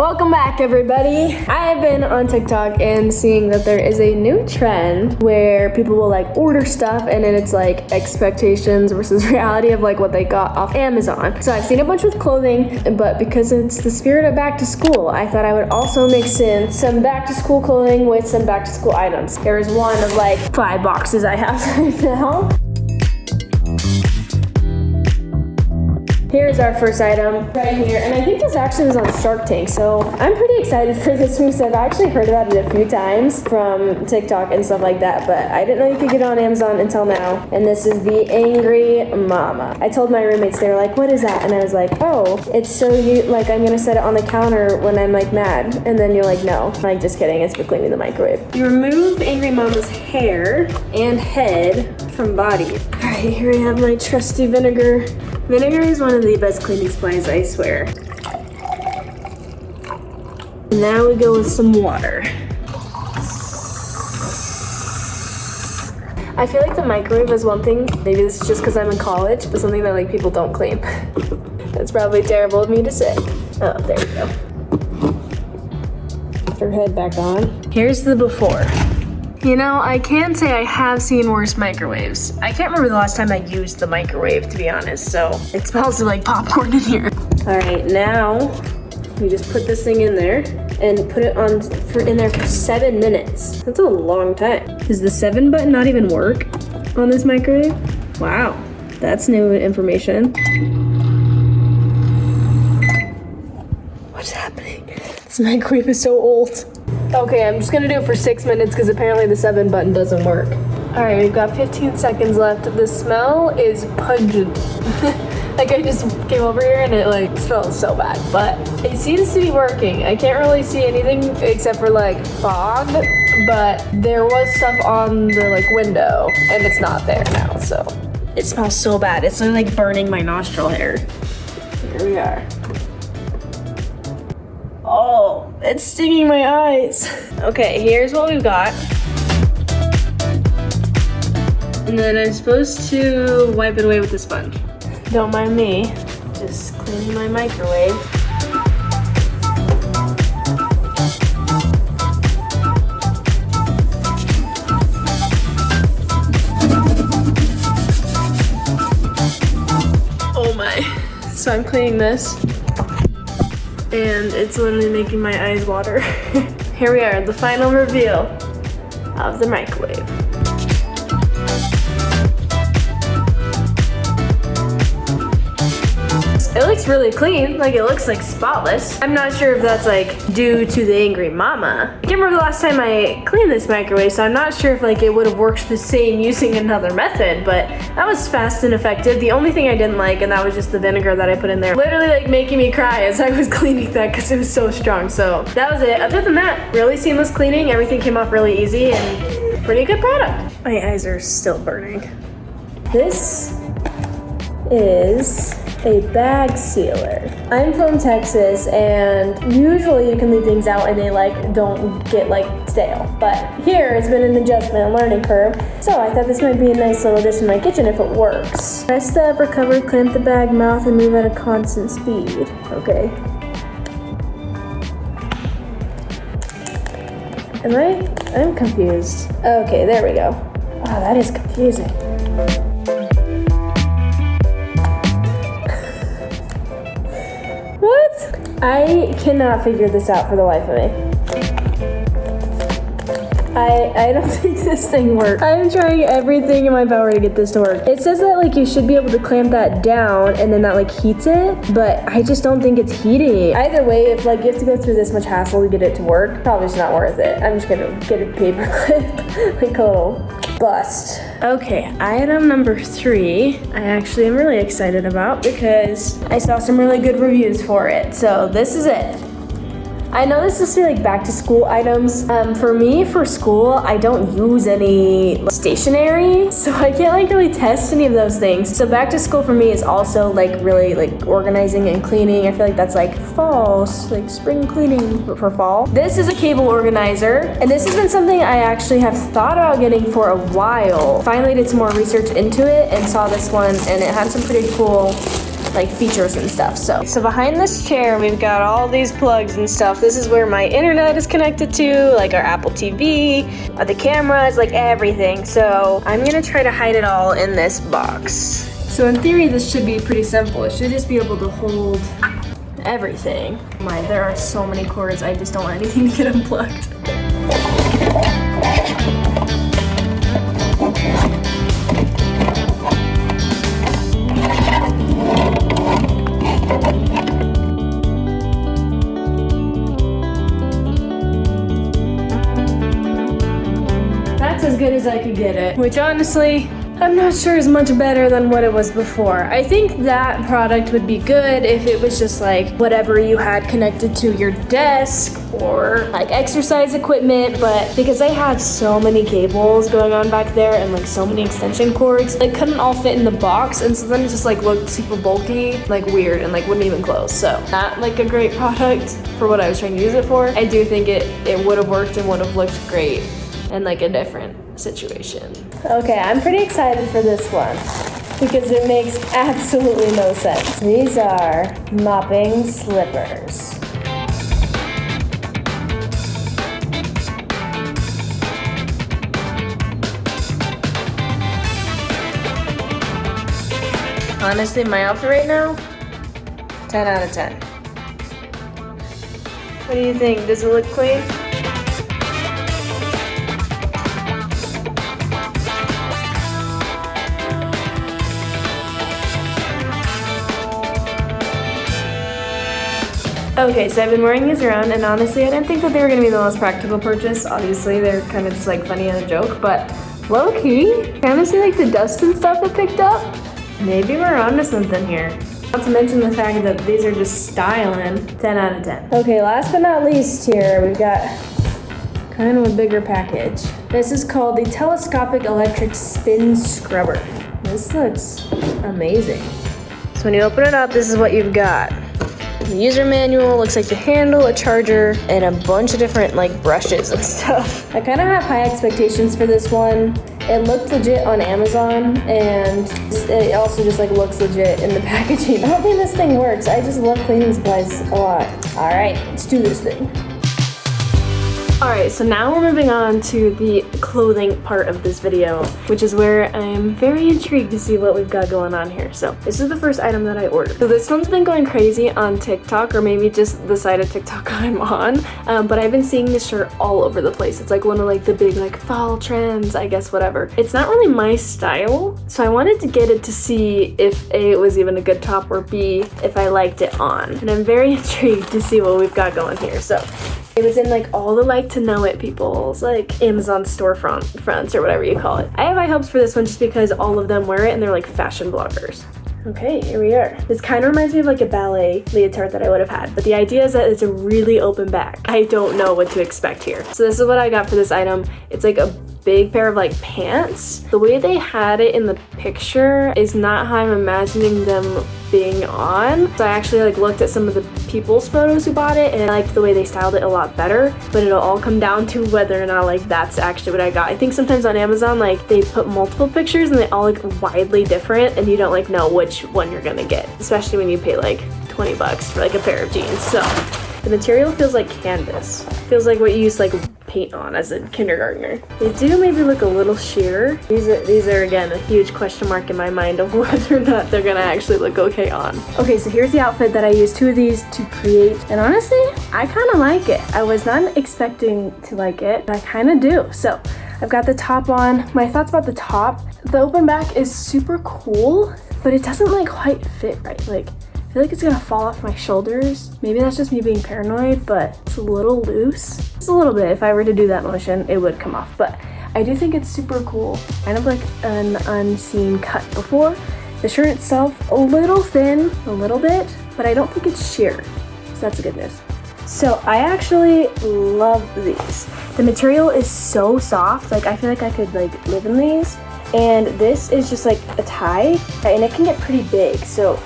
Welcome back, everybody. I have been on TikTok and seeing that there is a new trend where people will like order stuff and then it's like expectations versus reality of like what they got off Amazon. So I've seen a bunch with clothing, but because it's the spirit of back to school, I thought I would also mix in some back to school clothing with some back to school items. There's one of like 5 boxes I have right now. Here's our first item right here, and I think this actually was on Shark Tank, so I'm pretty excited for this because I've actually heard about it a few times from TikTok and stuff like that, but I didn't know you could get it on Amazon until now, and this is the Angry Mama. I told my roommates, they were like, what is that? And I was like, oh, it's so you, like, I'm gonna set it on the counter when I'm like mad, and then you're like, no. I'm like, just kidding, it's for cleaning the microwave. You remove Angry Mama's hair and head from body. All right, here we have my trusty vinegar. Vinegar is one of the best cleaning supplies, I swear. Now we go with some water. I feel like the microwave is one thing, maybe this is just because I'm in college, but something that like people don't clean. That's probably terrible of me to say. Oh, there we go. Put her head back on. Here's the before. You know, I can say I have seen worse microwaves. I can't remember the last time I used the microwave, to be honest, so it smells like popcorn in here. All right, now we just put this thing in there and put it on in there for 7 minutes. That's a long time. Does the 7 button not even work on this microwave? Wow, that's new information. What's happening? This microwave is so old. Okay, I'm just gonna do it for 6 minutes because apparently the 7 button doesn't work. All right, we've got 15 seconds left. The smell is pungent. Like I just came over here and it like smells so bad, but it seems to be working. I can't really see anything except for like fog, but there was stuff on the like window and it's not there now, so. It smells so bad. It's like burning my nostril hair. Here we are. Oh, it's stinging my eyes. Okay, here's what we've got. And then I'm supposed to wipe it away with a sponge. Don't mind me, just cleaning my microwave. Oh my. So I'm cleaning this. And it's literally making my eyes water. Here we are, the final reveal of the microwave. It looks really clean, like it looks like spotless. I'm not sure if that's like due to the Angry Mama. I can't remember the last time I cleaned this microwave, so I'm not sure if like it would have worked the same using another method, but that was fast and effective. The only thing I didn't like, and that was just the vinegar that I put in there, literally like making me cry as I was cleaning that because it was so strong. So that was it. Other than that, really seamless cleaning. Everything came off really easy and pretty good product. My eyes are still burning. This is a bag sealer. I'm from Texas and usually you can leave things out and they like don't get like stale. But here it's been an adjustment and learning curve. So I thought this might be a nice little addition to my kitchen if it works. Press the upper cover, clamp the bag mouth and move at a constant speed. Okay. I'm confused. Okay, there we go. Wow, that is confusing. What? I cannot figure this out for the life of me. I don't think this thing works. I'm trying everything in my power to get this to work. It says that like you should be able to clamp that down and then that like heats it, but I just don't think it's heating. Either way, if like you have to go through this much hassle to get it to work, probably just not worth it. I'm just gonna get a paper clip, like a little bust. Okay, item number 3, I actually am really excited about because I saw some really good reviews for it. So this is it. I know this is like back to school items. For me, for school, I don't use any stationery, so I can't like really test any of those things. So back to school for me is also like really like organizing and cleaning. I feel like that's like fall, like spring cleaning for fall. This is a cable organizer, and this has been something I actually have thought about getting for a while. Finally did some more research into it and saw this one, and it had some pretty cool like features and stuff. So behind this chair, we've got all these plugs and stuff. This is where my internet is connected to, like our Apple TV, the cameras, like everything. So I'm gonna try to hide it all in this box. So in theory, this should be pretty simple. It should just be able to hold everything. There are so many cords, I just don't want anything to get unplugged. That's as good as I could get it, which honestly, I'm not sure is much better than what it was before. I think that product would be good if it was just like whatever you had connected to your desk or like exercise equipment, but because I have so many cables going on back there and like so many extension cords, they couldn't all fit in the box, and so then it just like looked super bulky, like weird, and like wouldn't even close. So not like a great product for what I was trying to use it for. I do think it would have worked and would have looked great in like a different situation. Okay, I'm pretty excited for this one because it makes absolutely no sense. These are mopping slippers. Honestly, my outfit right now, 10 out of 10. What do you think? Does it look clean? Okay, so I've been wearing these around, and honestly, I didn't think that they were gonna be the most practical purchase. Obviously, they're kind of just like funny and a joke, but low-key, kind of see like the dust and stuff it picked up. Maybe we're onto something here. Not to mention the fact that these are just styling. 10 out of 10. Okay, last but not least here, we've got kind of a bigger package. This is called the Telescopic Electric Spin Scrubber. This looks amazing. So when you open it up, this is what you've got. The user manual looks like the handle, a charger, and a bunch of different like brushes and stuff. I kind of have high expectations for this one. It looked legit on Amazon, and it also just like looks legit in the packaging. I don't think this thing works. I just love cleaning supplies a lot. All right, let's do this thing. All right, so now we're moving on to the clothing part of this video, which is where I'm very intrigued to see what we've got going on here. So this is the first item that I ordered. So this one's been going crazy on TikTok, or maybe just the side of TikTok I'm on, but I've been seeing this shirt all over the place. It's like one of like the big like fall trends, I guess, whatever. It's not really my style, so I wanted to get it to see if A, it was even a good top, or B, if I liked it on. And I'm very intrigued to see what we've got going here. So it was in like all the like to know it people's like Amazon fronts or whatever you call it. I have high hopes for this one just because all of them wear it and they're like fashion bloggers. Okay, here we are. This kind of reminds me of like a ballet leotard that I would have had, but the idea is that it's a really open back. I don't know what to expect here. So this is what I got for this item. It's like a big pair of like pants. The way they had it in the picture is not how I'm imagining them being on. So I actually like looked at some of the people's photos who bought it, and I liked the way they styled it a lot better, but it'll all come down to whether or not like that's actually what I got. I think sometimes on Amazon like they put multiple pictures and they all look widely different and you don't like know which one you're gonna get, especially when you pay like 20 bucks for like a pair of jeans. So the material feels like canvas. Feels like what you use like paint on as a kindergartner. They do maybe look a little sheer. These are again a huge question mark in my mind of whether or not they're gonna actually look okay on. Okay, so here's the outfit that I used 2 of these to create, and honestly, I kind of like it. I was not expecting to like it, but I kind of do. So I've got the top on. My thoughts about the top: the open back is super cool, but it doesn't like quite fit right. Like, I feel like it's gonna fall off my shoulders. Maybe that's just me being paranoid, but it's a little loose. Just a little bit. If I were to do that motion, it would come off. But I do think it's super cool. Kind of like an unseen cut before. The shirt itself, a little thin, a little bit, but I don't think it's sheer. So that's good news. So I actually love these. The material is so soft. Like, I feel like I could like live in these. And this is just like a tie, and it can get pretty big. So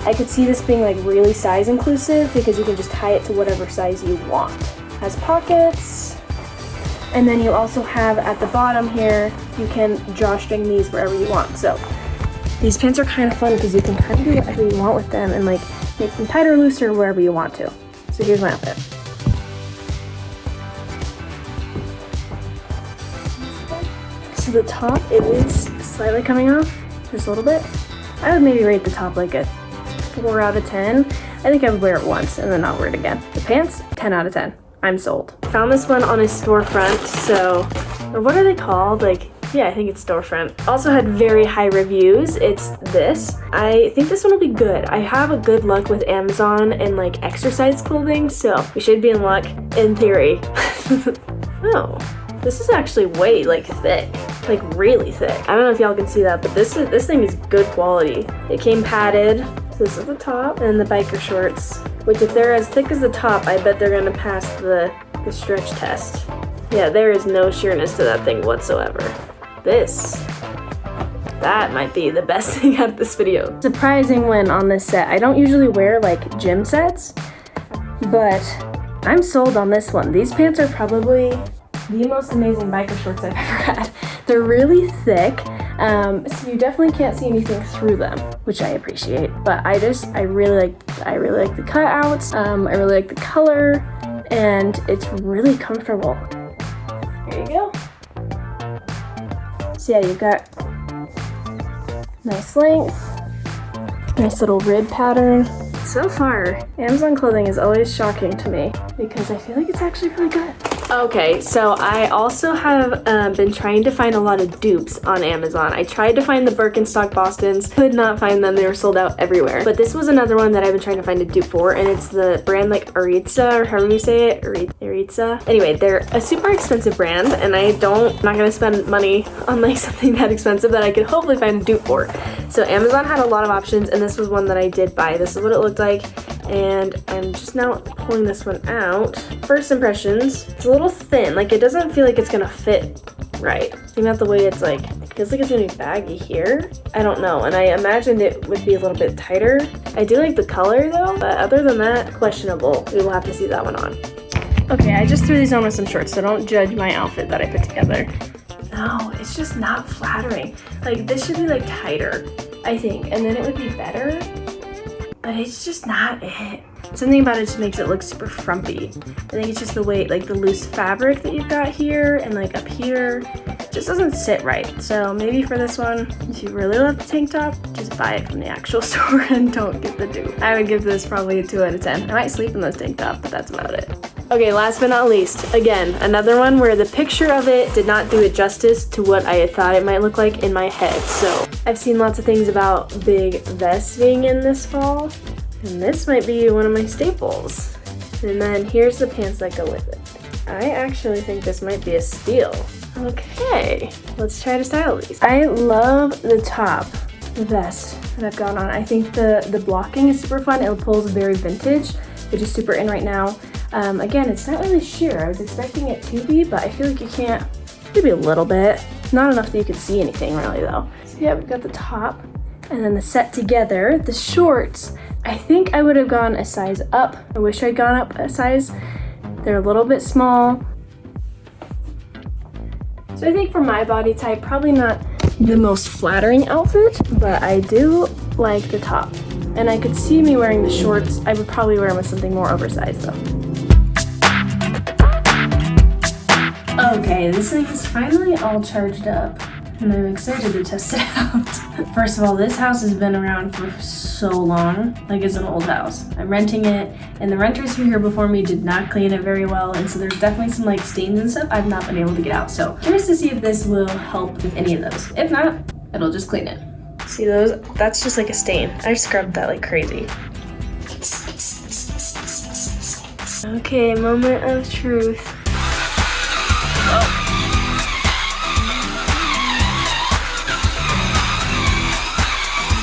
I could see this being like really size inclusive because you can just tie it to whatever size you want. Has pockets, and then you also have at the bottom here, you can drawstring these wherever you want. So These pants are kind of fun because you can kind of do whatever you want with them and like make them tighter or looser wherever you want to. So here's my outfit. So the top, it is slightly coming off, just a little bit. I would maybe rate the top like a 4 out of 10. I think I would wear it once and then not wear it again. The pants, 10 out of 10. I'm sold. Found this one on a storefront, so, or what are they called? Like, yeah, I think it's storefront. Also had very high reviews. It's this. I think this one will be good. I have a good luck with Amazon and like exercise clothing, so we should be in luck in theory. Oh, this is actually way like thick, like really thick. I don't know if y'all can see that, but this thing is good quality. It came padded. So this is the top and the biker shorts, which if they're as thick as the top, I bet they're gonna pass the stretch test. Yeah, there is no sheerness to that thing whatsoever. That might be the best thing out of this video. Surprising win on this set. I don't usually wear like gym sets, but I'm sold on this one. These pants are probably the most amazing biker shorts I've ever had. They're really thick, so you definitely can't see anything through them, which I appreciate. But I really like the cutouts. I really like the color, and it's really comfortable. Here you go. So yeah, you've got nice length, nice little rib pattern. So far, Amazon clothing is always shocking to me because I feel like it's actually really good. Okay, so I also have been trying to find a lot of dupes on Amazon. I tried to find the Birkenstock Bostons, could not find them. They were sold out everywhere. But this was another one that I've been trying to find a dupe for, and it's the brand like Aritza, or however you say it, Aritza. Anyway, they're a super expensive brand, and I'm not gonna spend money on like something that expensive that I could hopefully find a dupe for. So Amazon had a lot of options, and this was one that I did buy. This is what it looked like, and I'm just now pulling this one out. First impressions, it's a little thin, like it doesn't feel like it's gonna fit right. Think about the way it's like, it feels like it's gonna be baggy here. I don't know, and I imagined it would be a little bit tighter. I do like the color though, but other than that, questionable. We will have to see that one on. Okay, I just threw these on with some shorts, so don't judge my outfit that I put together. No, it's just not flattering. Like this should be like tighter, I think, and then it would be better. But it's just not it. Something about it just makes it look super frumpy. I think it's just the way, like the loose fabric that you've got here and like up here, just doesn't sit right. So maybe for this one, if you really love the tank top, just buy it from the actual store and don't get the dupe. I would give this probably a 2 out of 10. I might sleep in those tank tops, but that's about it. Okay, last but not least, again, another one where the picture of it did not do it justice to what I had thought it might look like in my head. So I've seen lots of things about big vests being in this fall, and this might be one of my staples. And then here's the pants that go with it. I actually think this might be a steal. Okay, let's try to style these. I love the top vest that I've got on. I think the blocking is super fun. It pulls very vintage, which is super in right now. Again, it's not really sheer. I was expecting it to be, but I feel like you can't, maybe a little bit. Not enough that you can see anything really though. So yeah, we've got the top and then the set together. The shorts, I think I would have gone a size up. I wish I'd gone up a size. They're a little bit small. So I think for my body type, probably not the most flattering outfit, but I do like the top. And I could see me wearing the shorts. I would probably wear them with something more oversized though. Okay, this thing is finally all charged up, and I'm excited to test it out. First of all, this house has been around for so long, like it's an old house. I'm renting it, and the renters who were here before me did not clean it very well, and so there's definitely some like stains and stuff I've not been able to get out. So curious to see if this will help with any of those. If not, it'll just clean it. See those? That's just like a stain. I scrubbed that like crazy. Okay, moment of truth.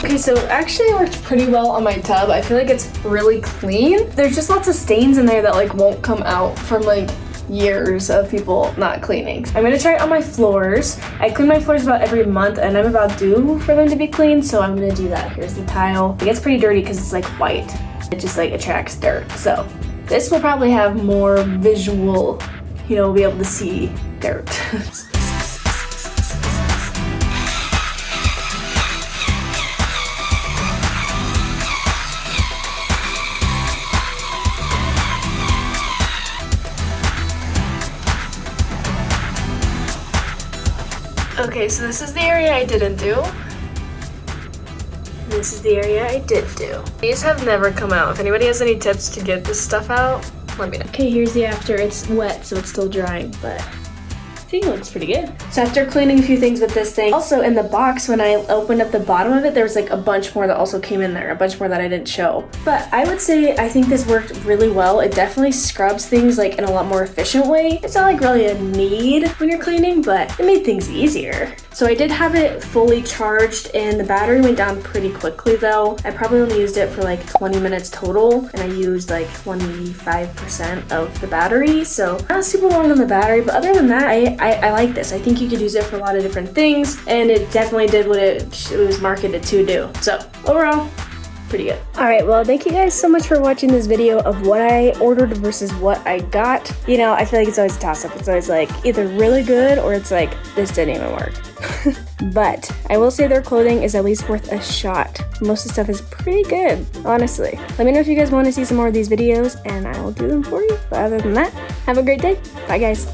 Okay, so it actually worked pretty well on my tub. I feel like it's really clean. There's just lots of stains in there that like won't come out from like years of people not cleaning. I'm gonna try it on my floors. I clean my floors about every month and I'm about due for them to be clean, so I'm gonna do that. Here's the tile. It gets pretty dirty because it's like white. It just like attracts dirt. So this will probably have more visual, you know, we'll be able to see dirt. Okay, so this is the area I didn't do. This is the area I did do. These have never come out. If anybody has any tips to get this stuff out, let me know. Okay, here's the after. It's wet, so it's still drying, but I think it looks pretty good. So after cleaning a few things with this thing, also in the box, when I opened up the bottom of it, there was like a bunch more that also came in there, a bunch more that I didn't show. But I would say I think this worked really well. It definitely scrubs things like in a lot more efficient way. It's not like really a need when you're cleaning, but it made things easier. So I did have it fully charged and the battery went down pretty quickly though. I probably only used it for like 20 minutes total and I used like 25% of the battery. So not super long on the battery, but other than that, I like this. I think you could use it for a lot of different things and it definitely did what it was marketed to do. So overall, pretty good. All right, well, thank you guys so much for watching this video of what I ordered versus what I got. You know, I feel like it's always a toss-up. It's always like either really good or it's like, this didn't even work. But I will say their clothing is at least worth a shot. Most of the stuff is pretty good, honestly. Let me know if you guys want to see some more of these videos and I will do them for you. But other than that, have a great day. Bye, guys.